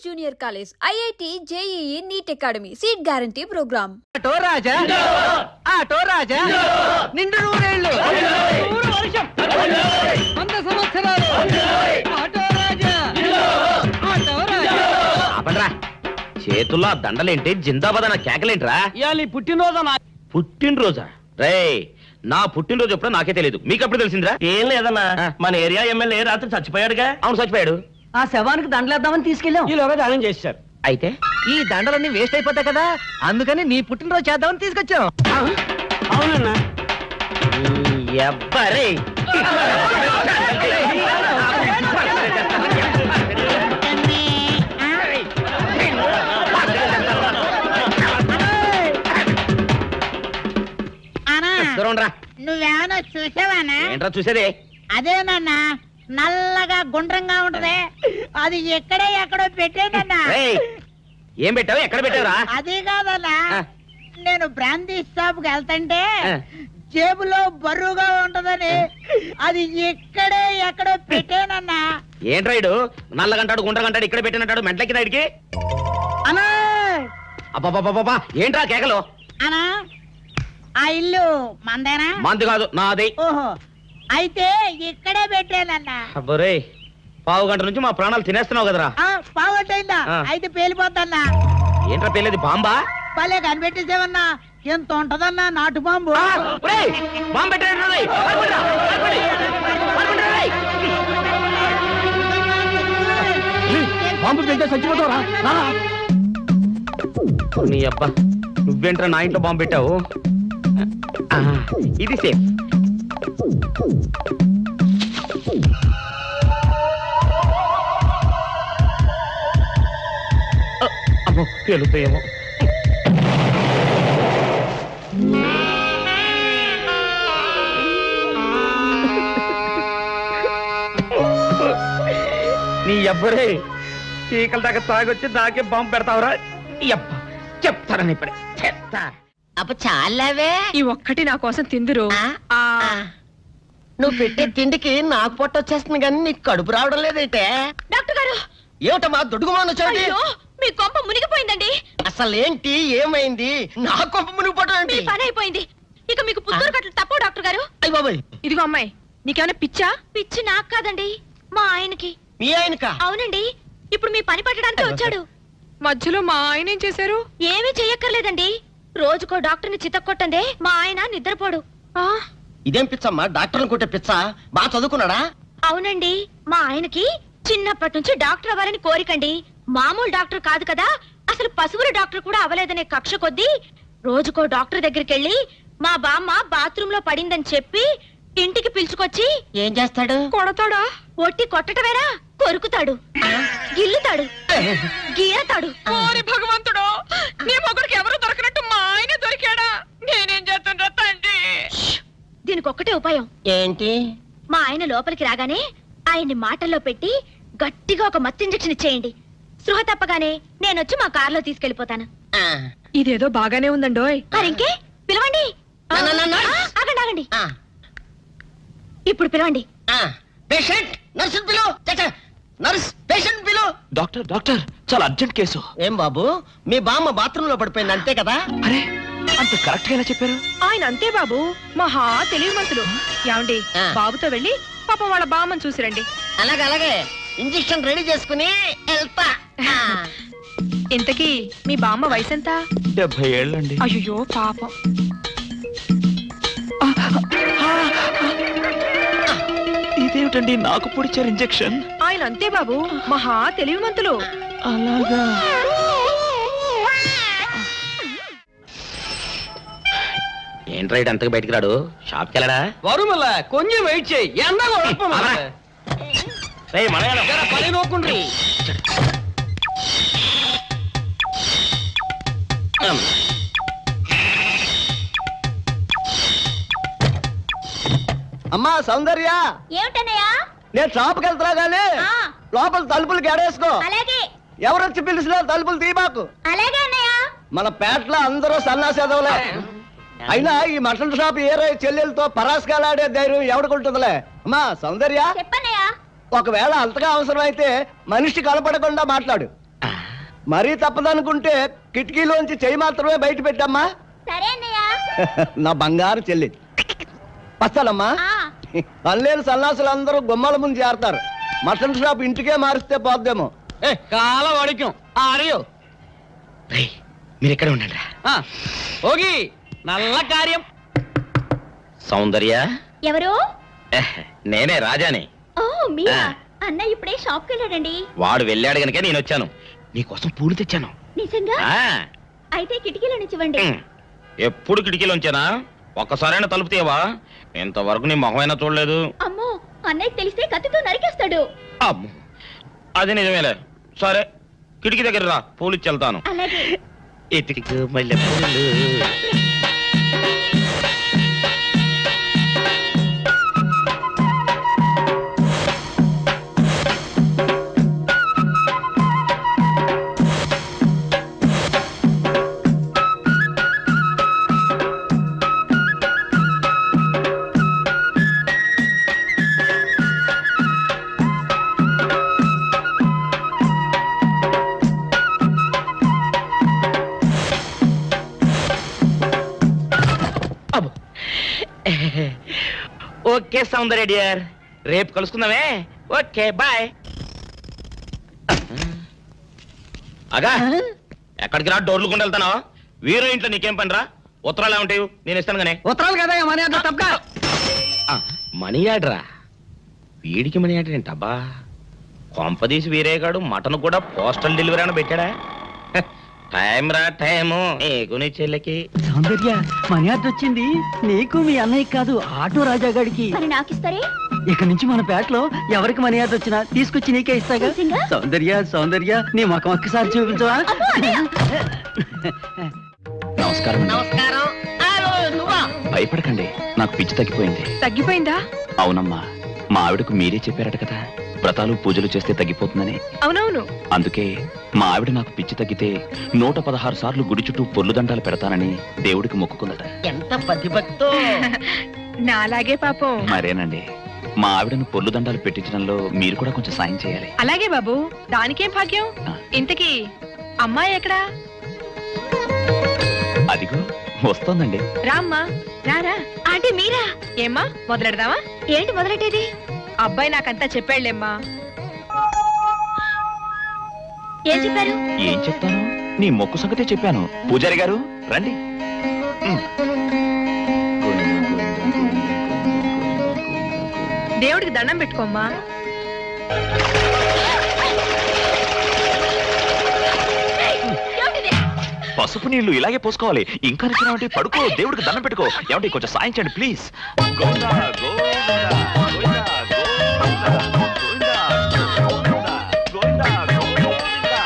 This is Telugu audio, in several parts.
Junior College, IIT, JEE, NEET Academy, Seat Guarantee Program. Auto Raja auto Raja నిండు నూరేళ్ళు నూరు వర్షం 100 సంవత్సరాలు ఆటో రాజా ఆటో రాజా అపండ్రా చేతుల్లో దండలేంటి జిందాబాద్ అన్న కేకలేంట్రా ఇయాలి పుట్టినరోజు పుట్టినరోజా రే నా పుట్టినరోజు ఎప్పుడో నాకే తెలియదు మీకు ఎప్పుడు తెలిసిందిరా ఏం లేదన్నా మన ఏరియా ఎమ్మెల్యే రాత్రి చచ్చిపోయాడుగా. అవును చచ్చిపోయాడు. ఆ శవానికి దండలేద్దామని తీసుకెళ్ళాం. ఈలోగా దానం చేశారు. అయితే ఈ దండలన్నీ వేస్ట్ అయిపోతాయి కదా, అందుకని నీ పుట్టినరోజు చేద్దామని తీసుకొచ్చాం. అవునన్నా. ఎవ్వరే నువ్వేమన్నా చూసావానా? ఏంట్రా చూసేది? అదేనన్నా నల్లగా గుండ్రంగా ఉంటది, అది ఎక్కడో పెట్టేనన్నా. ఏం పెట్టావు? ఎక్కడ పెట్టావురా? అది కాదన్నా, నేను బ్రాందీ షాప్ కి వెళ్తుంటే ఆ. జేబులో బరువుగా ఉంటదని అది ఎక్కడో పెట్టేనన్నా. ఏంట్రా ఇడు నల్లగంటాడు గుండ్రగంటాడు ఇక్కడ పెట్టినట్టాడు మెంట్లకి నాయుడికి. అన్నా అబ్బాబాబాబా ఏంట్రా కేకలు? అన్నా ఆ ఇల్లు మందేనా? మంది కాదు నాది. ఓహో, అయితే ఇక్కడే పెట్టానన్నా. అబ్బరే పావు గంట నుంచి మా ప్రాణాలు తినేస్తున్నావు కదరా. పావట్టయిందా? ఆ. అయితే పేలిపోతాన్నా. ఏంట్రా పెళ్ళేది బాంబా? భలే కనిపెట్టేసేవన్నా, ఎంత ఉంటదన్నా నాటు బాంబు. బాంబు పెట్టాడు. బాంబు పెడితే చచ్చిపోతావరా? నీ అబ్బా నువ్వేంట్రా నా ఇంట్లో బాంబు పెట్టావు? ఇది సేఫ్. అమ్మో పేలుతాయేమో. నీ అబ్బరే చీకల దాకా తాగొచ్చి నాకే బాంబు పెడతావురా? అబ్బా చెప్తారని ఇప్పుడే చెప్తా. అప్ప చాలావే ఈ ఒక్కటి నా కోసం తిందురు. నువ్వు పెట్టే తిండికి నాకు పొట్ట వచ్చేస్తుంది కానీ నీకు కడుపు రావడం లేదైతే. డాక్టర్ గారు, ఏమిటమ్మా దొడుగుమాను వచ్చాడు? అయ్యో మీ కొంప మునిగిపోయిందండి. అసలు ఏంటి ఏమైంది? నా కొంప మునిగిపోవడం మీ ఏంటి? పని అయిపోయింది. ఇక మీకు పుత్తూరు కట్టలు తప్పవు డాక్టర్ గారు. అయ్య బాబాయ్, ఇదిగో అమ్మాయి, నీకేమైనా పిచ్చా? పిచ్చి నాకు కాదండి, మా ఆయనకి. మీ ఆయనక? అవునండి, ఇప్పుడు మీ పని పట్టడానికి వచ్చాడు. మధ్యలో మా ఆయన ఏం చేశారు? ఏమీ చెయ్యక్కర్లేదండి, రోజుకో డాక్టర్ని చితక్కొట్టందే మా ఆయన నిద్రపోడు. ఇదేం పిచ్చమ్మా, డాక్టర్ని కొట్టే పిచ్చ? బాగా చదువుకున్నాడా? అవునండి, మా ఆయనకి చిన్నప్పటి నుంచి డాక్టర్ అవ్వాలని కోరికండి. మామూలు డాక్టర్ కాదు కదా, అసలు పశువుల డాక్టర్ కూడా అవ్వలేదనే కక్ష కొద్దీ రోజుకో డాక్టర్ దగ్గరికి వెళ్ళి మా బామ్మ బాత్రూమ్ లో పడిందని చెప్పి ఇంటికి పిలుచుకొచ్చి ఏం చేస్తాడు? కొడతాడా? ఒట్టి కొట్టటమేరా, కొరుకుతాడు, గిల్లుతాడు, గీరతాడు. ఓరి భగవంతుడు, నీ మొగుడికి ఎవరు దొరకనట్టు మా ఆయన దొరికాడా? నేనేం చేస్తుండ్రా తండ్రి? దీనికి ఒక్కటే ఉపాయం. ఏంటి? మా ఆయన లోపలికి రాగానే ఆయన్ని మాటల్లో పెట్టి గట్టిగా ఒక మత్తు ఇంజెక్షన్ ఇచ్చేయండి. స్పృహ తప్పగానే నేనొచ్చి మా కారులో తీసుకెళ్లిపోతాను. ఆ. ఇదేదో బాగానే ఉందండోయ్. మరింకే పిలవండి. ఆగండి ఆగండి, ఆ. ఇప్పుడు పిలవండి. పేషెంట్ నర్సు పిలు. నర్స్ పేషెంట్ పిలు. డాక్టర్ డాక్టర్ చాలా అర్జెంట్ కేసు. ఏం బాబు, మీ బామ్మ బాత్రూమ్ లో పడిపోయింది అంతే కదా? అరే అంత కరెక్ట్ గా ఎలా చెప్పారు? ఆయన అంతే బాబు, మహా తెలివిమంతులు. ఏమండి, ఆ. బాబుతో వెళ్ళి పాపం వాళ్ళ బామ్మని చూసిరండి. అలాగే ఇంజెక్షన్ రెడీ చేసుకుని వెళ్తా. ఇంతకీ మీ బామ్మ వయసు ఎంత? 70 ఏళ్ళండి. అయ్యో పాపం. ఇదేమిటండి నాకు పొడిచారు ఇంజెక్షన్? ఆయన అంతే బాబు, మహా తెలివిమంతులు. అలాగా. ఏంట్రా ఇటు అంతకు బయటికి రాడు? షాప్కి వెళ్ళడా? వరుమల్ల కొంచెం వెయిట్ చేయి. పని నోకుండ్రి. అమ్మా సౌందర్య, ఏమిటన్నయ్యా? నేను షాప్కి వెళ్తున్నా గానీ లోపల తలుపులు గడేసుకో. అలాగే ఎవరొచ్చి పిలిచినా తలుపులు తీబాకు. అలాగే అన్నయ్య. మన పేటలో అందరూ సన్నాసేదవులే. అయినా ఈ మటన్ షాప్ ఏరే చెల్లెలతో పరాస్కాలాడే ధైర్యం ఎవడుకుంటుందిలే. అమ్మా సౌందర్య, చెప్పన్నయ్యా. ఒకవేళ అంతగా అవసరం అయితే మనిషి కనపడకుండా మాట్లాడు. మరీ తప్పదనుకుంటే కిటికీలోంచి చెయ్యి మాత్రమే బయట పెట్టమ్మా. సరే అన్నయ్య. నా బంగారు చెల్లి వస్తానమ్మా. పనిలేని సన్నాసులు అందరూ గుమ్మల ముందు చేరతారు. మటన్ షాప్ ఇంటికే మారిస్తే పోద్దేమో. కాల వాడిక్యం ఆరియో మీరు ఇక్కడే ఉండండి. ఓగి నల్ల కార్యం. సౌందర్య, ఎవరు? నేనే రాజాని. ఓ మీరా? ఆ. అన్న ఇప్పుడే షాప్కి వెళ్ళాడండి. వాడు వెళ్ళాడు గనుక నేను వచ్చాను. నీకోసం పూలు తెచ్చాను. నిజంగా? ఆ, అయితే కిటికీలో నుంచి ఇవ్వండి. ఎప్పుడు కిటికీలోంచేనా? ఒక్కసారైనా తలుపు తీయవా? ఇంతవరకు నీ మొహమైనా చూడలేదు. అమ్మో, అన్నయ్య తెలిస్తే కత్తితో నరికేస్తాడు. అమ్మో, అది నిజమేలే. సరే, కిటికీ దగ్గర రా, పూలు ఇచ్చి వెళ్తాను. అలాగే. ఇటుకు మల్లె పూలు. అబ్బో. ఓకే సౌందర్య డియర్, రేపు కలుసుకుందామే. Okay bye. అగా ఎక్కడికి రా, డోర్లు కొండ వెళ్తానా? వీరో ఇంట్లో నీకేం పని రా? ఉత్తరాలు ఏమంటాయి? నేను ఇస్తాను గానే. ఉత్తరాలు కదా మనీ అర్థం తప్ప. మనీ ఆర్డరా? వీడికి మనీ ఆర్డర్ ఏంటబ్బా? కొంపదీసి వీరేగాడు మటన్ కూడా పోస్టల్ డెలివరీ అని పెట్టాడా? టైం రా టైము నీకు నీ చెల్లెకి. సౌందర్య మనీ ఆర్డర్ వచ్చింది. నీకు మీ అన్నయ్య కాదు, ఆటో రాజా గారికి. మరి నాకిస్తారే? ఇక నుంచి మన పేటలో ఎవరికి మనీ ఆర్డర్ వచ్చినా తీసుకొచ్చి నీకే ఇస్తాగా. నిజంగా? సౌందర్య సౌందర్య నీ ముఖం ఒక్కసారి చూపించవా? నమస్కారం అండి. నమస్కారం. నువ్వా? భయపడకండి, నాకు పిచ్చి తగ్గిపోయింది. తగ్గిపోయిందా? అవునమ్మా, మా ఆవిడకు మీరే చెప్పారట కదా, వ్రతాలు పూజలు చేస్తే తగ్గిపోతుందని. అవునవును. అందుకే మా ఆవిడ నాకు పిచ్చి తగ్గితే 116 సార్లు గుడి చుట్టూ పొర్లు దండాలు పెడతానని దేవుడికి మొక్కుకుందట. ఎంత ప్రతిభక్తో. నాలాగే పాపం. మరేనండి, మా ఆవిడను పొర్లు దండాలు పెట్టించడంలో మీరు కూడా కొంచెం సాయం చేయాలి. అలాగే బాబు, దానికేం భాగ్యం. ఆ. ఇంతకీ అమ్మాయి ఎక్కడా? అదిగో వస్తోందండి. రామ్మా, రారా. ఆంటీ మీరా? ఏమ్మా, మొదలెడదామా? ఏంటి మొదలెట్టేది? అబ్బాయి నాకంతా చెప్పాడులేమ్మా. ఏం చెప్పారు? ఏం చెప్తాను, నీ మొక్కు సంగతే చెప్పాను. పూజారి గారు రండి. దేవుడికి దండం పెట్టుకోమ్మా. పసుపు నీళ్లు ఇలాగే పోసుకోవాలి. ఇంకా నచ్చినావంటే పడుకో, దేవుడికి దండం పెట్టుకో. ఏమంటే కొంచెం సాయం చేయండి ప్లీజ్. గోవిందా, గోవిందా, గోవిందా, గోవిందా, గోవిందా, గోవిందా,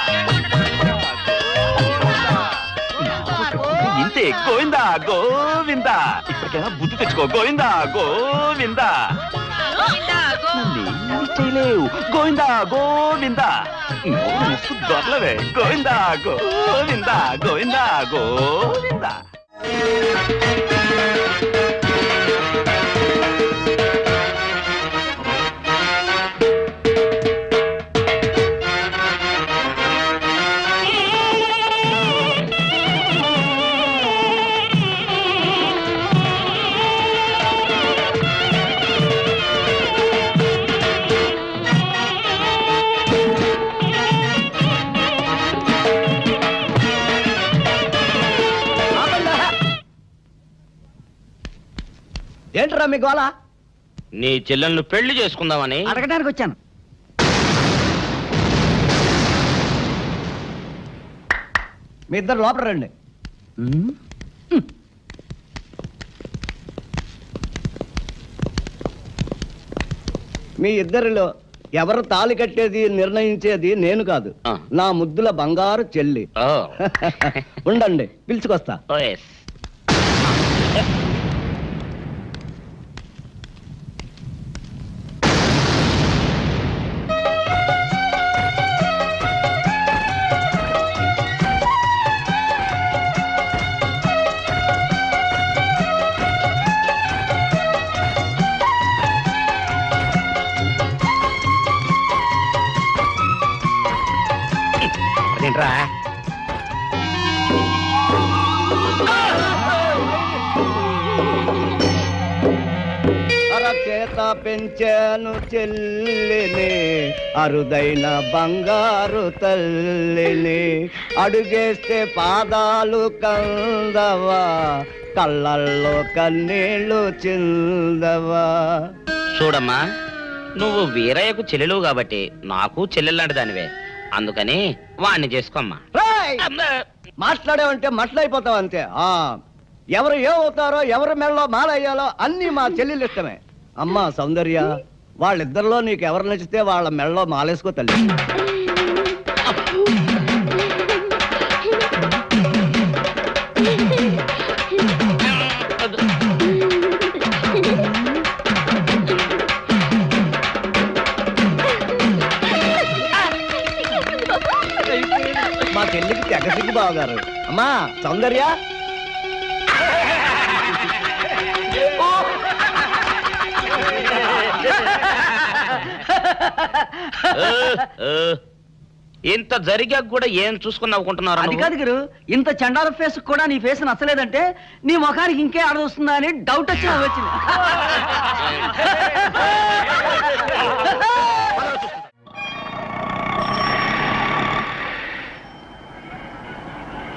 గోవిందా. ఇంతే, గోవిందా గోవిందా. ఇప్పటికైనా బుద్ధి తెచ్చుకో. గోవిందా గోవిందా. నన్నేమీ చేయలేవు. గోవిందా గోవిందా. మస్తు దొరలవే. గోవిందా గోవిందా, గోవిందా గోవిందా. ఏంట్రా మీ గోళ? నీ చెల్లెలను పెళ్లి చేసుకుందామని. అడగడానికి వచ్చాను. మీ ఇద్దరు లోపల రండి. మీ ఇద్దరిలో ఎవరు తాళి కట్టేది నిర్ణయించేది నేను కాదు, ఆ. నా ముద్దుల బంగారు చెల్లి. ఓ. ఉండండి, పిలుచుకొస్తా. ఓ, yes. అదేంట్రా అరచేత పెంచాను చెల్లిని, అరుదైన బంగారు తల్లిని, అడుగేస్తే పాదాలు కందవా, కళ్ళల్లో కన్నీళ్ళు చిందవా. చూడమ్మా, నువ్వు వీరయ్యకు చెల్లెలు కాబట్టి నాకు చెల్లెల్లాంటి దానివే, అందుకని వాణ్ణి చేసుకోమ్మా. రేయ్! మాట్లాడావంటే మట్లయిపోతావు అంతే. ఎవరు ఏమవుతారో, ఎవరి మెళ్ళలో మాలయ్యాలో అన్ని మా చెల్లెలు ఇష్టమే. అమ్మా సౌందర్య, వాళ్ళిద్దరిలో నీకు ఎవరు నచ్చితే వాళ్ళ మెళ్ళలో మాలేసుకో తల్లి. మా చెల్లికి తెగ సిగ్గు బావగారు. అమ్మా సౌందర్య, ఇంత జరిగాక కూడా ఏం చూసుకుని నవ్వుకుంటున్నారు? అది కాదు గురు, ఇంత చండాల ఫేస్ కూడా నీ ఫేస్ నచ్చలేదంటే నీ ముఖానికి ఇంకే ఆడదొస్తుందా అని డౌట్ వచ్చి వచ్చింది.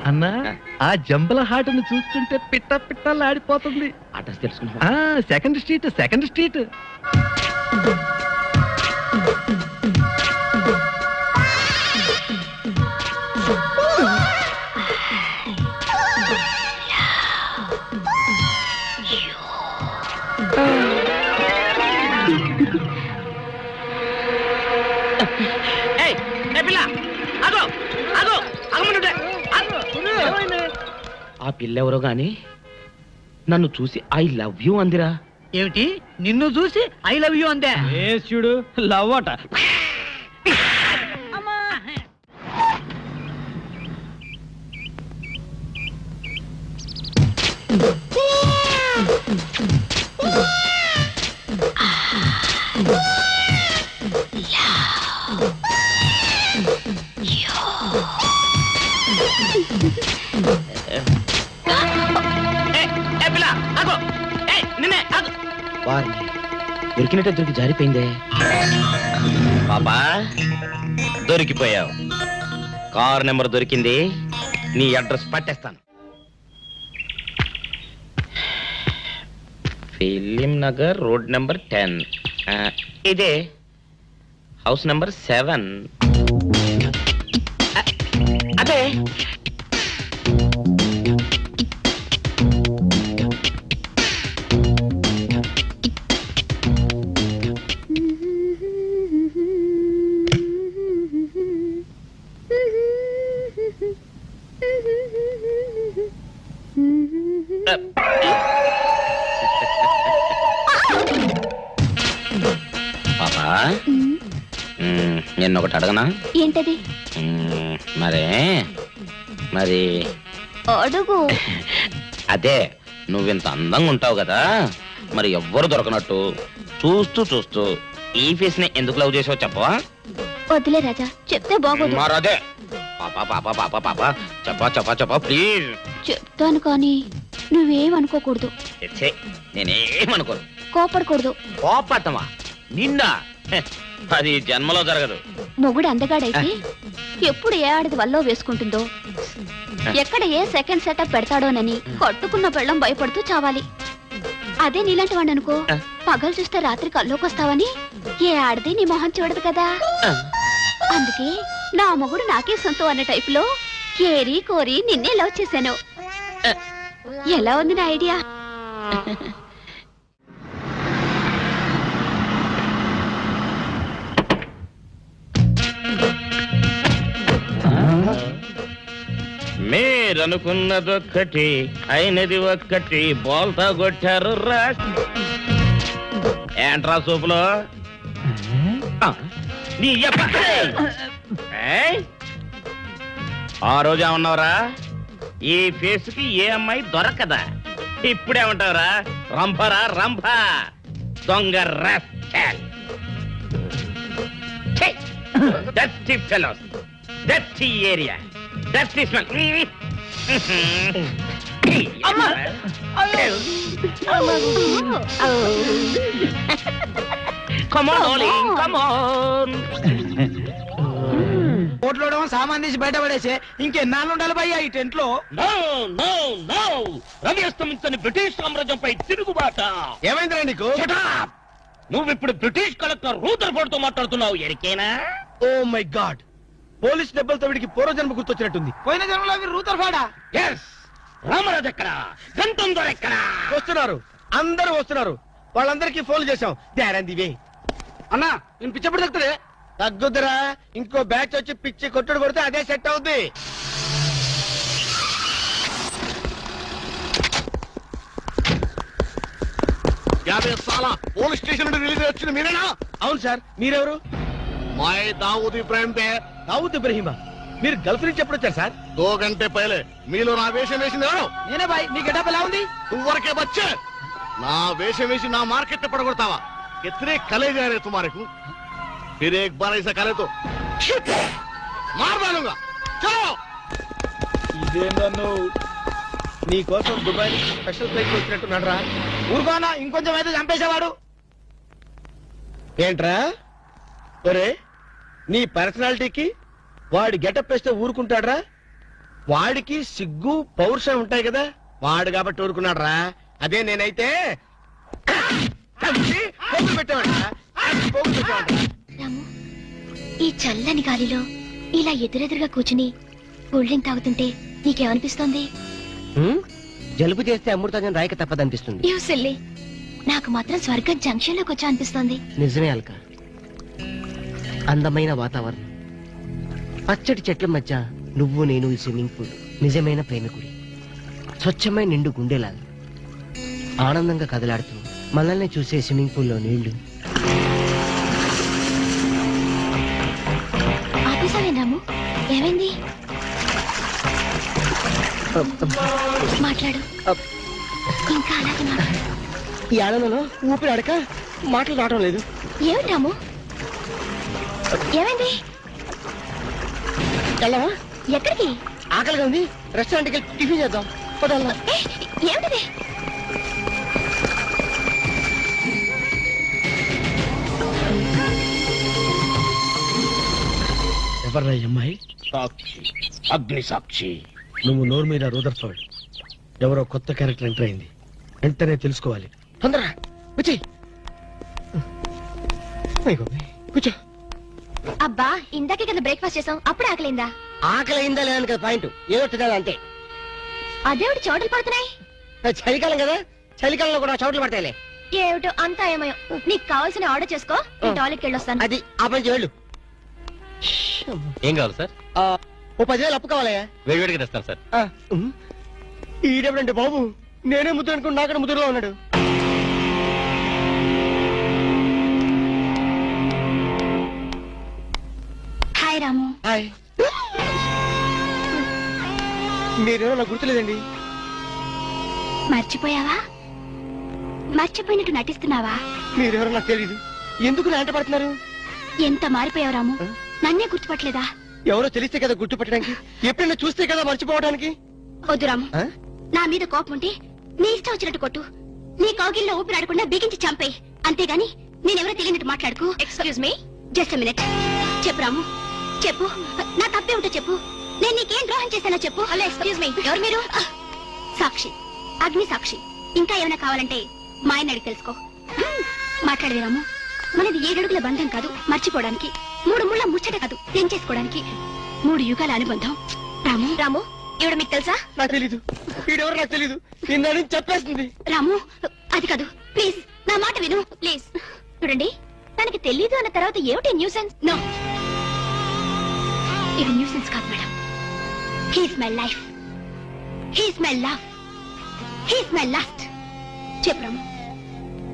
అన్నా, ఆ జంబల హాటును చూస్తుంటే పిట్ట పిట్టలాడిపోతుంది. అడ్రస్ తెలుసుకుంటా. Second street, second street. ఆ పిల్లెవరో గాని నన్ను చూసి ఐ లవ్ యూ అందిరా. ఏమిటి, నిన్ను చూసి ఐ లవ్ యూ అందే? చూడు, లవ్ అట. దొరికినట్టే దొరికి జారిపోయిందే. పాపా, దొరికిపోయావు. కార్ నెంబర్ దొరికింది, నీ అడ్రస్ పట్టేస్తాను. Film Nagar, road number 10. ఇదే హౌస్ నెంబర్ 7. అదే పాపా, నిన్నొకటి అడగనా? ఏంటది? మరి అడుగు. అదే, నువ్వింత అందంగా ఉంటావు కదా, మరి ఎవ్వరు దొరకనట్టు చూస్తూ చూస్తూ ఈ ఫేస్ ని ఎందుకు లవ్ చేసావు చెప్పవా? వద్దులే రాజా, చెప్తే బాగోదు. మరదే పాపా పాపా పాపా పాపా చెప్పా చెప్పా చెప్పా ప్లీజ్. చెప్తాను కానీ నువ్వేమనుకోకూడదు. నేనేమనుకోను. కోపడకూడదు. కోపడతామా? నిన్న అది జన్మలో జరగదు. మొగుడు అందగాడైతే ఎప్పుడు ఏ ఆడది వల్లో వేసుకుంటుందో, ఎక్కడ ఏ సెకండ్ సెటప్ పెడతాడోనని కట్టుకున్న పెళ్ళం భయపడుతూ చావాలి. అదే నీలాంటి వాడు అనుకో, పగలు చూస్తే రాత్రి కల్లోకొస్తావని ఏ ఆడది నీ మొహం చూడదు కదా. అందుకే నా మొగుడు నాకే సొంతం అన్న టైప్ లో ఏరి కోరి నిన్నే లవ్ చేశాను. ఎలా ఉంది నా ఐడియా? మీరనుకున్నదొక్కటి అయినది ఒక్కటి, బోల్తా కొట్టారు రా. ఏంట్రా సూపులో నీ ఆ రోజు ఏమన్నావురా? ఈ ఫేస్ కి ఏ అమ్మాయి దొరకదా. ఇప్పుడేమంటావురా? రంభరా రంభ, దొంగ rascal. Dirty fellows. Dirty area, dirty smell. Come on, darling, come on. ఓట్లోడమో సామాన్ తీసి బయట పడేసే ఇంకెన్నాళ్ళు ఉండాలి భయ్యా ఈ టెంట్ లో? No, no, no. రవి అస్తమించని బ్రిటిష్ సామ్రాజ్యంపై తిరుగుబాట. ఏమైందిరా నీకు? Shut up! నువ్వు ఇప్పుడు బ్రిటిష్ కలెక్టర్ రూదర్ఫోర్డ్ తో మాట్లాడుతున్నావు, ఎరికేనా? ఓ మై గాడ్, పోలీస్ దెబ్బలతో వీడికి పూర్వజన్మ గుర్తొచ్చినట్టుంది. పోయిన జన్మలో అవి రూతర్ఫాడా? ఎస్. రామరాజు ఎక్కడా? గంతం దొర ఎక్కడా? వస్తున్నారు, అందరూ వస్తున్నారు. వాళ్ళందరికీ ఫోన్ చేశాం. వే అన్నా నేను పిచ్చప్పుడు తగ్గుతుంది. తగ్గుద్దురా, ఇంకో బ్యాచ్ వచ్చి పిచ్చి కొట్టుడు కొడితే అదే సెట్ అవుద్ది. పోలీస్ స్టేషన్ నుండి రిలీజ్ వచ్చింది మీరేనా? అవును సార్, మీరెవరు? మై దావూద్ ఇబ్రాహిం పే. దావూద్ ఇబ్రహీమా, మీరు గల్ఫ్ నుంచి ఎప్పుడు వచ్చారు సార్? 2 గంటే పైలే. మీలో నా వేషం వేసింది ఎవరు? నేనే బాయ్. నీ గెటప్ ఎలా ఉంది? నువ్వరకే బచ్చే. నా వేషం వేసి నా మార్కెట్ పడగొడతావా? ఎత్రే కలే जा रहे तुम्हारे को? फिर एक बार ऐसा करे तो मार डालूंगा. चलो. ఇదేందన్ను నీ కోసం దుబాయ్ నుంచి స్పెషల్ ఫ్లైట్ వచ్చినట్టున్నాడు రా. ఊరుకోనా, ఇంకొంచెం అయితే చంపేసేవాడు. ఏంట్రా ఒరే, నీ పర్సనాలిటీకి వాడి గెటప్ వేస్తే ఊరుకుంటాడ్రా? వాడికి సిగ్గు పౌరుషం ఉంటాయి కదా, వాడు కాబట్టి ఊరుకున్నాడు రా. అదే నేనైతే పెట్టేవాడు. రాము, ఈ చల్లని గాలిలో ఇలా ఎదురెదురుగా కూర్చుని కూల్ డ్రింక్ తాగుతుంటే నీకేమనిపిస్తోంది? జలుబు చేస్తే అమృతాజన్ రాయక తప్పదనిపిస్తుంది. You silly. నాకు మాత్రం స్వర్గం జంక్షన్ లోకి వచ్చా అనిపిస్తోంది. నిజమే అల్క, అందమైన వాతావరణం, పచ్చటి చెట్ల మధ్య నువ్వు నేను ఈ స్విమ్మింగ్ పూల్, నిజమైన ప్రేమికుడి, స్వచ్ఛమైన నిండు గుండెలాగా ఆనందంగా కదలాడుతూ మనల్ని చూసే స్విమ్మింగ్ పూల్లో నీళ్లు. ఆపేసావే రాము, ఏమైంది? మాట్లాడు, ఇంకా అలాగే మాట్లాడు. ఈ ఆనందంలో ఊపిరి అడక మాటలు రావడం లేదు. ఏమిటి రాము, ఏమైంది? వెళ్ళవా? ఎక్కడికి? ఆకలిగా ఉంది, రెస్టారెంట్కి వెళ్ళి టిఫిన్ చేద్దాం. పదల్లా. ఏమిటిది? ఎవర్రా ఈ అమ్మాయి? సాక్షి, అగ్ని సాక్షి. నువ్వు నోరు మీద రూదర్ఫోర్డ్, ఎవరో కొత్త క్యారెక్టర్ ఎంటర్ అయింది, వెంటనే తెలుసుకోవాలి. తొందరగా వచ్చి కూర్చో. అబ్బా, ఇందాకే కదా బ్రేక్ఫాస్ట్ చేసాం, అప్పుడే ఆకలిందా? ఆకలి అయిందా లేదని కదా పాయింట్, ఏదో తినాలి అంతే. అదేవిటి చోటలు పడుతున్నాయి. చలికాలం కదా, చలికాలంలో కూడా చోట్లు పడతాయిలే. ఏమిటో అంతా ఏమయో. నీకు కావాల్సిన ఆర్డర్ చేసుకో, టాయిలెట్కి వెళ్ళొస్తాను. అది ఆ పని వెళ్ళు. ఏం కావాలి సార్? ఓ 10,000 అప్పు కావాలయ్యా. వేడివేడిగా తెస్తాను సార్. ఈడెవడంటే బాబు, నేనే ముద్దు అనుకుని నాకడ ముద్దులో ఉన్నాడు. హాయ్ రాము. హాయ్. మీరేమో నాకు గుర్తులేదండి. మర్చిపోయావా? మర్చిపోయినట్టు నటిస్తున్నావా? మీరెవరో నాకు తెలియదు, ఎందుకు నా వెంట పడుతున్నారు? ఎంత మారిపోయావు రాము, నన్నే గుర్తుపట్టలేదా? ఎవరో తెలిస్తే కదా గుర్తుపట్టడానికి, ఎప్పుడైనా చూస్తే కదా మర్చిపోవడానికి. వద్దు రాము, నా మీద కోపం ఉంటే నీ ఇష్టం వచ్చినట్టు కొట్టు, నీ కౌగిల్లో ఊపిరాడకుండా బిగించి చంపే, అంతేగాని నేనెవరో తెలియనట్టు మాట్లాడుకు. Excuse me, just minute. చెప్పు రాము, చెప్పు, నా తప్పే ఉంటో చెప్పు, నేను నీకేం ద్రోహం చేశానో చెప్పు. హలో, ఎక్స్క్యూజ్ మీ, ఎవరు మీరు? సాక్షి, అగ్ని సాక్షి. ఇంకా ఏమైనా కావాలంటే మా ఆయన అడిగి తెలుసుకో. మాట్లాడేది రాము, మనది 7 అడుగుల బంధం కాదు మర్చిపోవడానికి, 3 ముళ్ళ ముచ్చట కాదు తెంచేసుకోవడానికి, 3 యుగాల అనుబంధం. రాము, రాము, ఇవిడ మీకు తెలుసా? నాకు తెలీదు, వీడెవరో నాకు తెలీదు, నిన్న నుంచి చెప్పేస్తుంది. రాము, అది కాదు, ప్లీజ్ నా మాట విను, ప్లీజ్. చూడండి, తనకి తెలీదు అన్న తర్వాత ఏమిటి న్యూసెన్స్? నో, ఇది న్యూసెన్స్ కాదు madam. He's my life, he's my love, he's my last. చెప్పు రాము,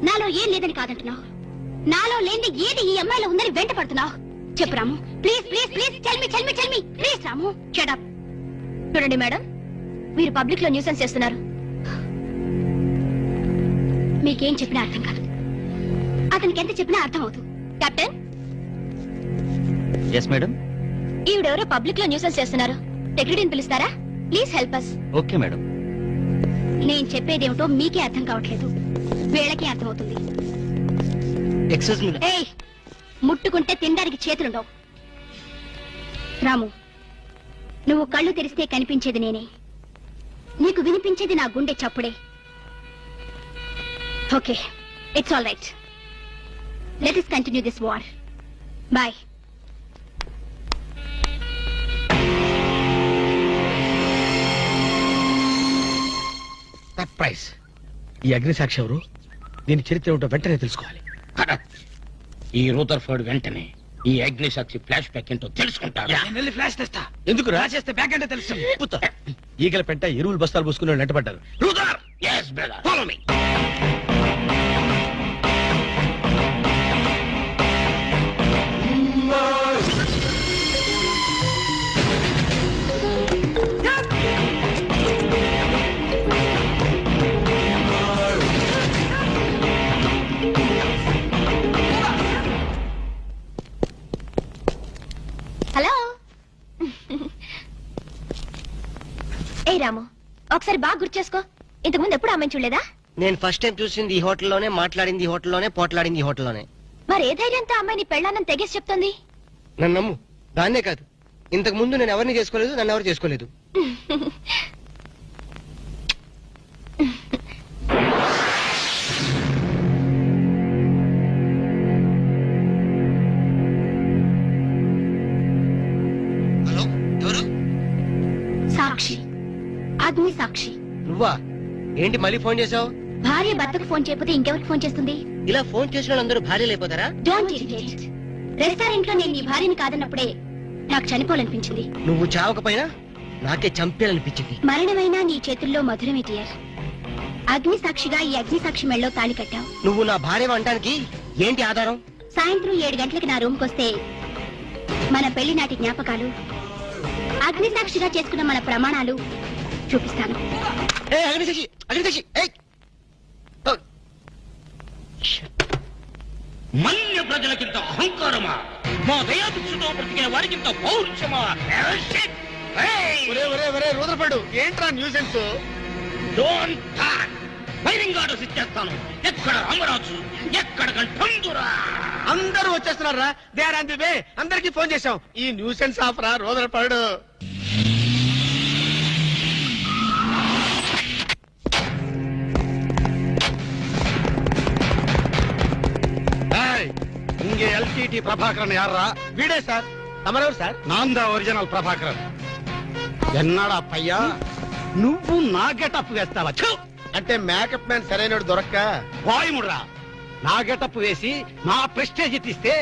నాలో ఏం లేదని కాదంటున్నావు, నాలో లేని ఏది ఈ అమ్మాయిలో ఉందని వెంట పడుతున్నావు. చెప్పు Ramu, please please please, tell me tell me tell me please. Ramu, shut up. చూడండి మేడం, మీరు పబ్లిక్ లో న్యూసెన్స్ చేస్తున్నారు. మీకేం చెప్పినా అర్థం కాదు, అతనికి ఎంత చెప్పినా అర్థం అవుతుంది. కెప్టెన్. Yes madam. ఈవిడెవరో పబ్లిక్ లో న్యూసెన్స్ చేస్తున్నారు. సెక్రటరీని పిలుస్తారా? Please help us. Okay madam. నేను చెప్పేదేమిటో మీకే అర్థం కావట్లేదు, వీళ్ళకి అర్థమవుతుంది. Excuse me. ఏయ్, ముట్టుకుంటే తినడానికి చేతులుండవు. రాము, నువ్వు కళ్ళు తెరిస్తే కనిపించేది నేనే, నీకు వినిపించేది నా గుండె చప్పుడే. Okay, it's all right. Let us continue this war. Bye. Surprise. ఈ అగ్నిసాక్షి ఎవరు? దీని చరిత్ర ఏమిటో వెంటనే తెలుసుకోవాలి. ఈ రూదర్ఫర్డ్ వెంటనే ఈ అగ్నిసాక్షి ఫ్లాష్ బ్యాక్ ఏంటో తెలుసుకుంటాడు. ఫ్లాష్ తెస్తా. ఎందుకు చేస్తే బ్యాక్ అంటే తెలుసు. ఈగల పెంట ఎరువులు బస్తాలు పూసుకుని నెట్టబడ్డారు. Brother, yes brother, follow me. Hello. ఏ రాము, ఒకసారి బాగా గుర్తు చేసుకో. ఇంతకుముందు ఎప్పుడు అమ్మాయి చూడలేదా? నేను ఫస్ట్ టైం చూసింది ఈ హోటల్లోనే, మాట్లాడింది ఈ హోటల్లోనే, పోట్లాడింది ఈ హోటల్లోనే. మరి ఏ ధైర్యంతో అమ్మాయిని పెళ్ళానని తెగేసి చెప్తుంది? నన్ను నమ్ము. దాన్నే కాదు, ఇంతకు ముందు నేను ఎవరిని చేసుకోలేదు, నన్ను ఎవరు చేసుకోలేదు. హలో, ఎవరు? సాక్షి, అగ్ని సాక్షి. నువ్వా? ఏంటి మళ్ళీ ఫోన్ చేసావు? భార్య భర్తకు ఫోన్ చేయకపోతే ఇంకెవరికి ఫోన్ చేస్తుంది? ఇలా ఫోన్ చేసిన వాళ్ళందరూ భార్యలు అయిపోతారా? Don't irritate. రెస్టారెంట్ లో నేను నీ భార్యని కాదన్నప్పుడే నాకు చనిపోవాలనిపించింది. నువ్వు చావకపోయినా నాకే చంపేయాలనిపించింది. మరణమైనా నీ చేతుల్లో మధురమే డియర్. అగ్ని సాక్షిగా ఈ అగ్ని సాక్షి మెళ్ళలో తాళి కట్టావు. నువ్వు నా భార్య అనడానికి ఏంటి ఆధారం? సాయంత్రం 7 గంటలకి నా రూమ్ కొస్తే మన పెళ్లి నాటి జ్ఞాపకాలు, అగ్ని సాక్షిగా చేసుకున్న మన ప్రమాణాలు చూపిస్తాను. అగ్నిసాక్షి, అగ్నిసాక్షి. మన్య ప్రజలకింత అహంకారమా? మా దయాభిక్షతో బ్రతికిన వారికింత పౌరుషమా? రూదరపడు, ఏంట్రా nuisance? Don't talk. Firing orders ఇచ్చేస్తాను. ఎక్కడ రామరాజు, ఎక్కడ గంటందురా? అందరూ వచ్చేస్తున్నారా? They are on the way. అందరికి ఫోన్ చేశాం. ఈ న్యూసెన్స్ ఆఫ్ రా రూదరపడు. இங்கே எல்டிடி பிரபாகரன் யாரா? வீடே சார். தமரவர் சார். நான் தான் ఒరిజినల్ ప్రభాకరన్. ఎన్నాడా పయ్యా, నువ్వు నా గెటప్ వేస్తావా? అంటే మేకప్ మ్యాన్ సరైనడు దొరక్క వాయుముడ్రా. నా గెటప్ వేసి నా ప్రెస్టేజ్ తీస్తే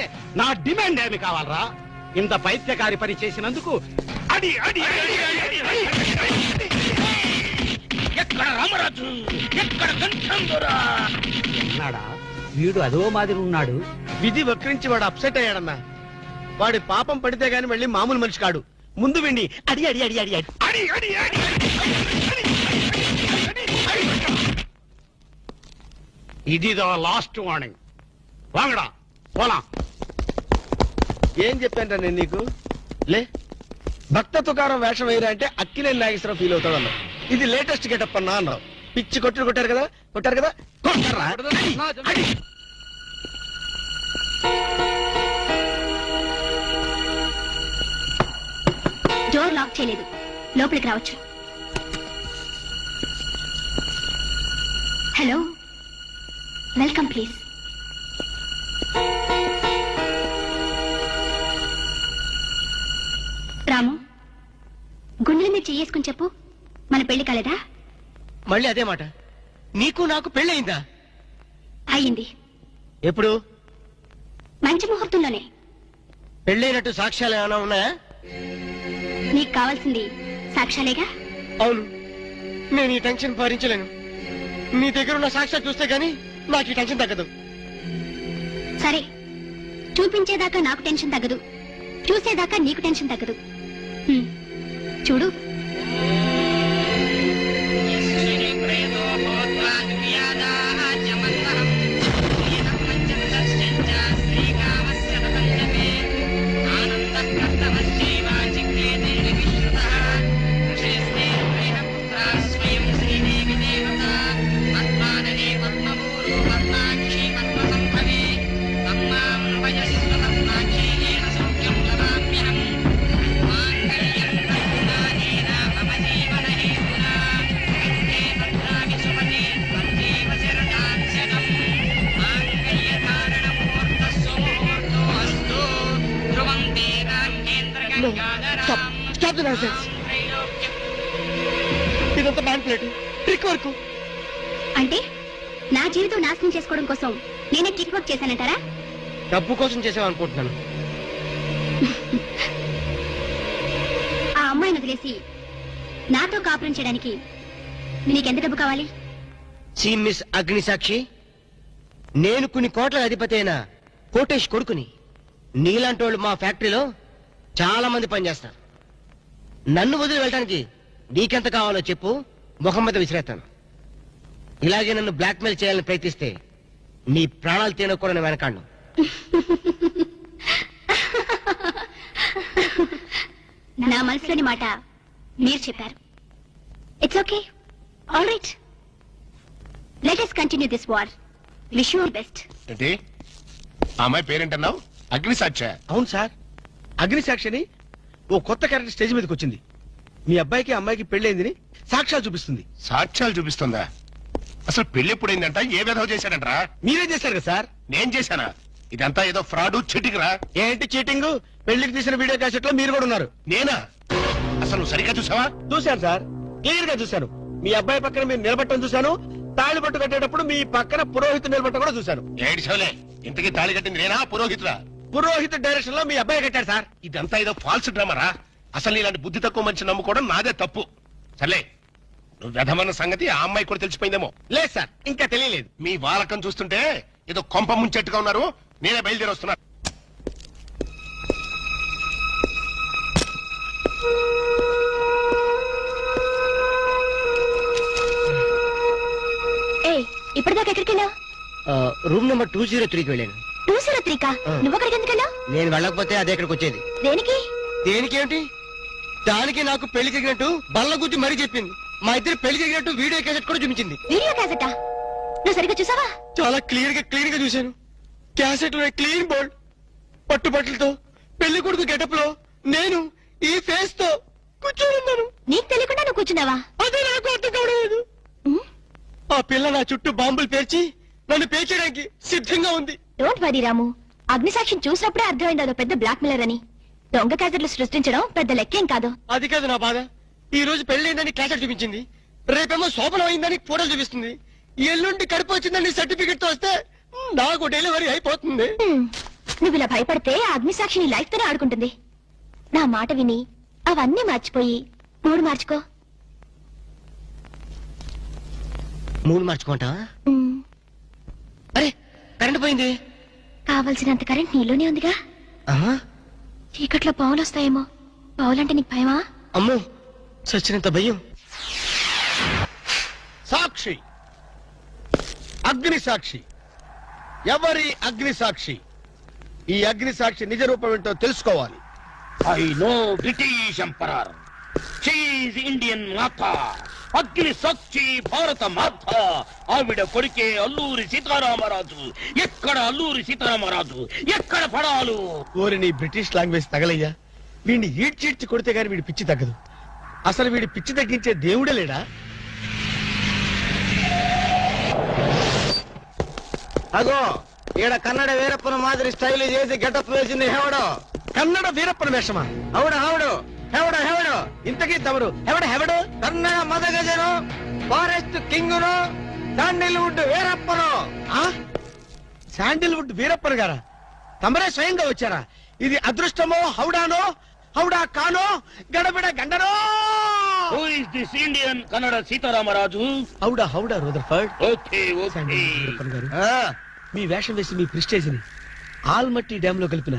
నా డిమాండ్ ఏమి కావాలరా? ఇంత పైత్యకారి పని చేసినందుకు అడి అడి అడి అడి అడి అడి. ఎక్కడ రామరాజు, ఎక్కడ గంటందురా? ఉన్నాడా? వీడు అదో మాదిరి ఉన్నాడు. విధి వక్రించి వాడు అప్సెట్ అయ్యాడన్నా. వాడి పాపం పడితే గాని మళ్ళీ మామూలు మనిషి కాడు. ముందు విండి అడి అడి అడి అడి అడి అడి అడి అడి ఇది లాస్ట్ వార్నింగ్. వాంగడా పోలా. ఏం చెప్పాను నేను నీకు? లే, భక్త తుకారం వేషం వేయరా అంటే అక్కినే నాగేశ్వరం ఫీల్ అవుతాడు అన్నావు. ఇది లేటెస్ట్ గెటప్ అన్నా అన్నావు. పిచ్చి కొట్టారు కదా, కొట్టారు కదా, కొట్టారా? అడి. డోర్ లాక్ చేయలేదు, లోపలికి రావచ్చు. Hello, welcome please. రాము, గుండెల మీద చెయ్యేసుకుని చెప్పు, మన పెళ్లి కాలేదా? మళ్ళీ అదే మాట. నీకు నాకు పెళ్ళయిందా? అయ్యింది. ఎప్పుడు? మంచి ముహూర్తంలోనే. పెళ్ళైనట్టు సాక్ష్యాలు ఏమైనా ఉన్నాయా? నీకు కావాల్సింది సాక్ష్యాలేగా? అవును. నేను ఈ టెన్షన్ భరించలేను. నీ దగ్గర ఉన్న సాక్ష్యాలు చూస్తే గానీ నాకు ఈ టెన్షన్ తగ్గదు. సరే, చూపించేదాకా నాకు టెన్షన్ తగ్గదు, చూసేదాకా నీకు టెన్షన్ తగ్గదు. చూడు. ఆనంద స్టాప్ ది నాన్సెన్స్. ఇదంతా మ్యానిపులేట్, ట్రిక్ వర్క్. అంటే నా జీవితం నాశనం చేసుకోవడం కోసం నేనే ట్రిక్ వర్క్ చేశానంటారా? డబ్బు కోసం చేసామనుకుంటున్నాను. ఆ అమ్మాయిని వదిలేసి నాతో కాపురం చేయడానికి నీకెంత డబ్బు కావాలి? సీ మిస్ అగ్నిసాక్షి, నేను కొన్ని కోట్ల అధిపతి అయిన కోటేష్ కొడుకుని. నీలాంటి వాళ్ళు మా ఫ్యాక్టరీలో చాలా మంది పనిచేస్తారు. నన్ను వదిలి వెళ్ళడానికి నీకెంత కావాలో చెప్పు, ముఖం మీద విసిరేస్తాను. ఇలాగే నన్ను బ్లాక్మెయిల్ చేయాలని ప్రయత్నిస్తే నీ ప్రాణాలు తీయడం కూడా నేను వెనకాడను. నా మనసులోని మాట మీరు చెప్పారు. It's okay, all right. Let us continue this war. Wish you best. ఏంటి ఆ అమ్మాయి పేరేంటన్నావు? అగ్నిసాక్ష? అవును సార్, అగ్నిసాక్షిని ఓ కొత్త క్యారెక్టర్ స్టేజ్ మీదకి వచ్చింది. మీ అబ్బాయికి అమ్మాయికి పెళ్ళైందని సాక్ష్యాలు చూపిస్తుంది. సాక్ష్యాలు చూపిస్తుందా? అసలు పెళ్లి ఎప్పుడైందంట? ఏ విధవ చేశాడంటరా? మీరే చేశారు కదా సార్? నేను చేశానా? ఇదంతా ఏదో ఫ్రాడ్ చీటింగ్ రా. ఏంటి చీటింగ్? పెళ్లికి తీసిన వీడియో క్యాసెట్ లో మీరు కూడా ఉన్నారు. నేనా? అసలు నువ్వు సరిగ్గా చూసావా? చూశాను సార్, క్లియర్ గా చూశాను. మీ అబ్బాయి పక్కన మీరు నిలబట్టడం చూశాను. తాళి పట్టు కట్టేటప్పుడు మీ పక్కన పురోహితు నిలబట్టడం కూడా చూశాను. ఏడు చవలే, ఇంతకీ తాళి కట్టింది నేనా పురోహితుడా? పురోహితు డైరెక్షన్ లో మీ అబ్బాయి కట్టాడు సార్. ఇదంతా ఏదో ఫాల్స్ డ్రామారా. అసలు ఇలాంటి బుద్ధి తక్కువ మనిషి నమ్ముకోవడం నాదే తప్పు. సర్లే, నువ్వు వ్యధమన్న సంగతి ఆ అమ్మాయి కూడా తెలిసిపోయిందేమో. లేదు సార్, ఇంకా తెలియలేదు. మీ వాలకం చూస్తుంటే ఏదో కొంప ముంచెట్టుగా ఉన్నారు. నేనే బయలుదేరి వస్తున్నా. ఇప్పటిదాకా ఎక్కడికి వెళ్ళావు? రూమ్ నెంబర్ 203కి వెళ్ళాను. 203కా? నువ్వు అక్కడికి ఎందుకు వెళ్ళావు? నేను వెళ్ళకపోతే అదే ఇక్కడికి వచ్చేది. దేనికి? దేనికేమిటి? దానికి నాకు పెళ్లి జరిగినట్టు బల్ల గుద్ది మరీ చెప్పింది. మా ఇద్దరు పెళ్లి జరిగినట్టు వీడియో క్యాసెట్ కూడా చూపించింది. వీడియో క్యాసెటా? నువ్వు సరిగ్గా చూసావా? చాలా క్లియర్ గా చూశాను. క్యాసెట్ లో క్లీన్ బోల్డ్ పట్టుబట్టలతో పెళ్లి కొడుకు గెటప్ లో నేను ఈ ఫేస్ తో కూర్చొని ఉన్నాను. నీకు తెలియకుండా నువ్వు కూర్చున్నావా? అదే నాకు అర్థం కావడం. ఆ పిల్ల నా చుట్టూ బాంబులు పేర్చి నన్ను పేర్చడానికి సిద్ధంగా ఉంది. డోంట్ వరీ రాము, అగ్నిసాక్షిని చూసినప్పుడే అర్థమైంది అదో పెద్ద బ్లాక్ మెయిలర్ అని. దొంగ క్యాసెట్లు సృష్టించడం పెద్ద లెక్కేం కాదు. అది కాదు నా బాధ. ఈ రోజు పెళ్లి క్యాసెట్ చూపించింది, రేపేమో శోభనం అయిందని ఫోటోలు చూపిస్తుంది, ఎల్లుండి కడుపు వచ్చిందని సర్టిఫికెట్ తో వస్తే నాకు డెలివరీ అయిపోతుంది. నువ్వు ఇలా భయపడితే ఆ అగ్నిసాక్షిని లైఫ్ తోనే ఆడుకుంటుంది. నా మాట విని అవన్నీ మర్చిపోయి మూడు మార్చుకో. మూడు మార్చుకుంటా? అరే కరెంట్ పోయింది. కావలసినంత కరెంట్ నీలోనే ఉందిగా. చీకట్లో పావులు వస్తాయేమో. పావులంటే నీకు భయమా? అమ్మో, సచ్చినంత భయం. సాక్షి, అగ్ని సాక్షి. ఎవరి అగ్ని సాక్షి? ఈ అగ్ని సాక్షి నిజ రూపం ఏంటో తెలుసుకోవాలి. I know British emperor, she is Indian మాత, అగ్ని సాక్షి భారత మాత. ఆవిడ కొడుకే అల్లూరి సీతారామరాజు. ఎక్కడ అల్లూరి సీతారామరాజు, ఎక్కడ పడాలు? ఓరి నీ బ్రిటిష్ లాంగ్వేజ్ తగలయ్యా. వీడిని ఈడ్చిడ్చి కొడితే గాని వీడి పిచ్చి తగ్గదు. అసలు వీడి పిచ్చి తగ్గించే దేవుడే లేడా? అగో ఈడ కన్నడ వీరప్పన మాదిరి స్టైల్ చేసి గెటప్ వేసింది హెవడో. కన్నడ వీరప్పన వేషమా? హౌడు హౌడు హెవడో హెవడో. ఇంతకీ తమరు హెవడు? కన్నడ మదగజను, ఫారెస్ట్ కింగును, శాండిల్వుడ్ వీరప్పను. శాండిల్వుడ్ వీరప్పన్ గారా? తమరే స్వయంగా వచ్చారా? ఇది అదృష్టమో హౌడానో, హౌడా కానో, గడబిడ గండనో? Who is this Indian Kannada Sitaramaraju? హౌడా Rutherford. Okay okay. Sandalwood Veerappan గారు, మీ వేషం వేసి మీ ప్రిస్టేజ్ ని ఆల్మట్టి డ్యామ్ లో కలిపిన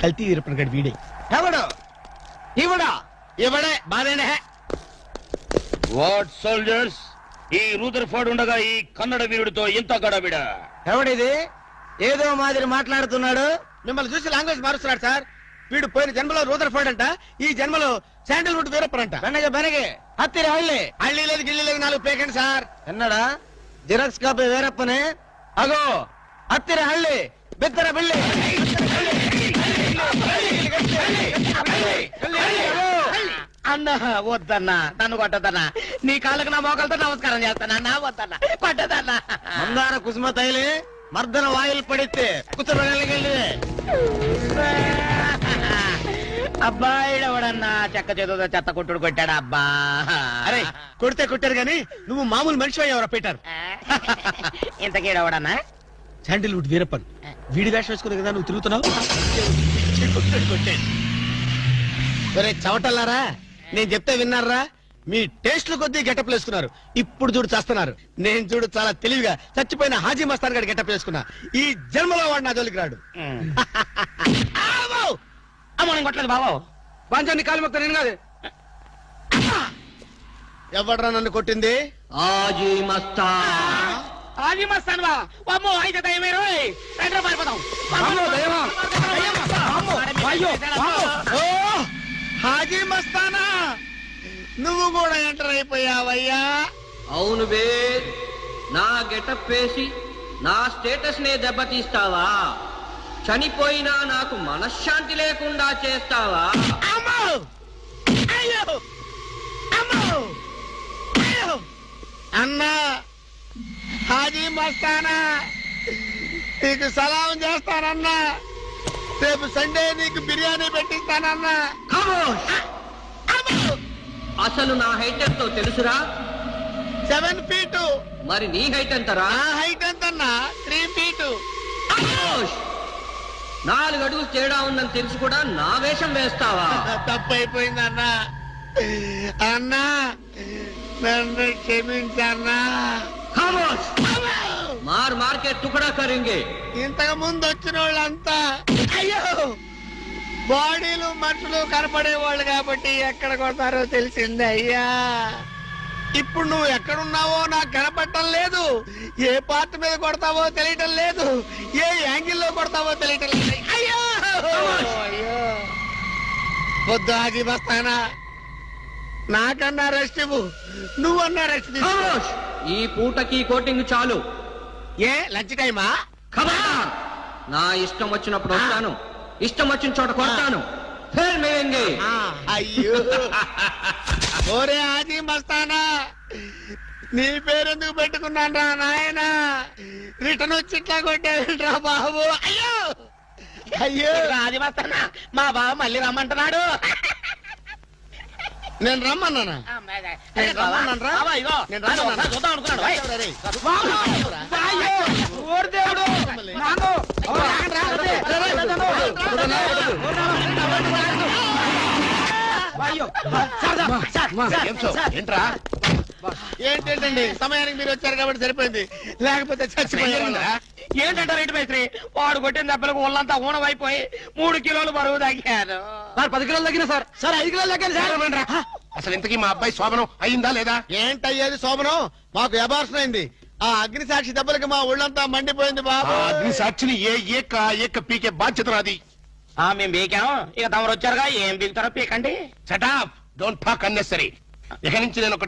కల్తీ వీరప్పన్ గారి వీడే. హెవడో ఇవడా ఇవడే బాధేనే. వాట్ సోల్జర్స్, ఈ రూదర్ఫోర్డ్ ఉండగా ఈ కన్నడ వీరుడితో ఎంత గడబిడ? ఎవడిది ఏదో మాదిరి మాట్లాడుతున్నాడు? మిమ్మల్ని చూసి లాంగ్వేజ్ మారుస్తున్నాడు సార్. వీడు పోయిన జన్మలో రూదర్ఫోర్డ్ అంట, ఈ జన్మలో శాండిల్వుడ్ వీరప్పన్ అంట. బెనగే హత్తిరి హళ్ళి హళ్ళీ లేదు గిల్లి లేదు, 4 పేకండి సార్. ఎన్నడా జిరాక్స్ కాపీ వీరప్పనే. అగో హత్తిరి హళ్ళి బిత్తర బిల్లి. అన్నా వద్దన్నా, నన్ను కొట్టదన్నా. నీ కాళ్ళకు నా మోకాలతో నమస్కారం చేస్తానన్నా. వద్దన్నా, కొట్టదన్నా. మందార కుసుమ తైలి మర్దన వాయిల్ పడితే కుతురగలిగి అబ్బాయి ఎవడన్నా చెక్క చేతుతో చెత్త కొట్టుడు కొట్టాడు అబ్బా. అరే కొడితే కొట్టారు గాని నువ్వు మామూలు మనిషి అయ్యావరా పీటర్. ఇంతకీడవడన్నా శాండిల్వుడ్ వీరప్పన్ వీడి వేషం వేసుకునే కదా నువ్వు తిరుగుతున్నావు. ఒరే చవటల్లారా, నేను చెప్తే విన్నారా? మీ టేస్ట్లు కొద్దీ గెటప్ వేసుకున్నారు. ఇప్పుడు చూడు చేస్తున్నారు. నేను చూడు చాలా తెలివిగా చచ్చిపోయిన హాజీ మస్తాన్ గారి గెటప్ వేసుకున్నా. ఈ జన్మలో వాడు నా జోలికి రాడు. అమ్మ నేను కొట్టలేదు బాబు. బాంచాన్ని కాలు మొక్క నేను కాదు. ఎవడ్రా నన్ను కొట్టింది? ఆజీ మస్తాన్. ఆది మస్తాను బా. అమ్మో అయితే దయమే రోయ్. రండ్రా పారిపోదాం. ఓ హాజీ మస్తానా, నువ్వు కూడా ఎంటర్ అయిపోయావయ్యా. అవును బే, నా గెటప్ వేసి నా స్టేటస్ నే దెబ్బతీస్తావా? చనిపోయినా నాకు మనశ్శాంతి లేకుండా చేస్తావా? అమ్మో అయ్యో అమ్మో అయ్యో అన్నా, హాజీ మస్తానా నీకు సలాం చేస్తానన్నా. రేపు సండే నీకు బిర్యానీ పెట్టిస్తానన్నా. ఖమోష్! అసలు నా హైట్ ఎంతో తెలుసురా? 7 feet. మరి నీ హైట్ ఎంతరా? నా హైట్ ఎంతన్నా? 3 feet. ఖమోష్! 4 అడుగులు తేడా ఉందని తెలిసి కూడా నా వేషం వేస్తావా? తప్పైపోయిందన్నా. అన్నా నన్ను క్షమించన్నా. ఖమోష్! మార్ మార్కెట్ టుకడా కరింగే. ఇంతకు ముందు వచ్చిన వాళ్ళంతా అయ్యో బాడీలు మనుషులు కనపడే వాళ్ళు కాబట్టి ఎక్కడ కొడతారో తెలిసింది అయ్యా. ఇప్పుడు నువ్వు ఎక్కడున్నావో నాకు కనపడటం లేదు. ఏ పార్ట్ మీద కొడతావో తెలియటం లేదు. ఏ యాంగిల్లో కొడతావో తెలియటం లేదు. అయ్యో అయ్యో వద్దు హాజీ మస్తానా, నాకన్నా రెస్ట్ ఇవ్వు. నువ్వన్నా రెస్ట్ తీసుకో. ఖమోష్! ఈ పూటకి కోటింగ్ చాలు. ఏ లంచ్ టైమా? ఖబర్దార్! నా ఇష్టం వచ్చినప్పుడు వస్తాను, ఇష్టం వచ్చిన చోట కొడతాను. ఫిర్ మిలేంగే. అయ్యో ఓరే హాజీ మస్తానా, నీ పేరెందుకు పెట్టుకున్నాను రా నాయనా? రిటర్న్ వచ్చి ఇట్లా కొట్టేరా బాబు. అయ్యో అయ్యో ఆది మస్తానా మా బావ మళ్ళీ రమ్మంటున్నాడు. నేను రమ్మన్నానా? నేను రమ్మన్నాను రా. నేను రమ్మన్నానా? చూద్దాం అనుకున్నాడు ఓయ్. రే, రే. అయ్యో, ఓరి దేవుడు. నాను. ఓ, రాగండ్రా. అయ్యో. ఏంట్రా? ఏంటండి సమయానికి మీరు వచ్చారు కాబట్టి సరిపోయింది, లేకపోతే చచ్చిపోయారా? ఏంటంటే రేటు మేస్త్రి, వాడు కొట్టిన దెబ్బలకు ఒళ్ళంతా ఊనమైపోయి 3 కిలోలు బరువు తగ్గాను. 10 కిలోలు తగ్గిన సార్. 5 కిలోలు తగ్గాను సార్. అసలు ఇంతకీ మా అబ్బాయి శోభనం అయిందా లేదా? ఏంటయ్యేది శోభనం? మాకు అబార్షన్ అయింది. ఆ అగ్ని సాక్షి దెబ్బలకి మా ఒళ్ళంతా మండిపోయింది బాబు. అగ్ని సాక్షిని ఏక పీకే బాధ్యత నాది. మేము బీకాం, ఇక తమరు వచ్చారుగా ఏం బీగుతారో పీకండి. Setup don't talk unnecessary. ఇక నుంచి నేను ఒక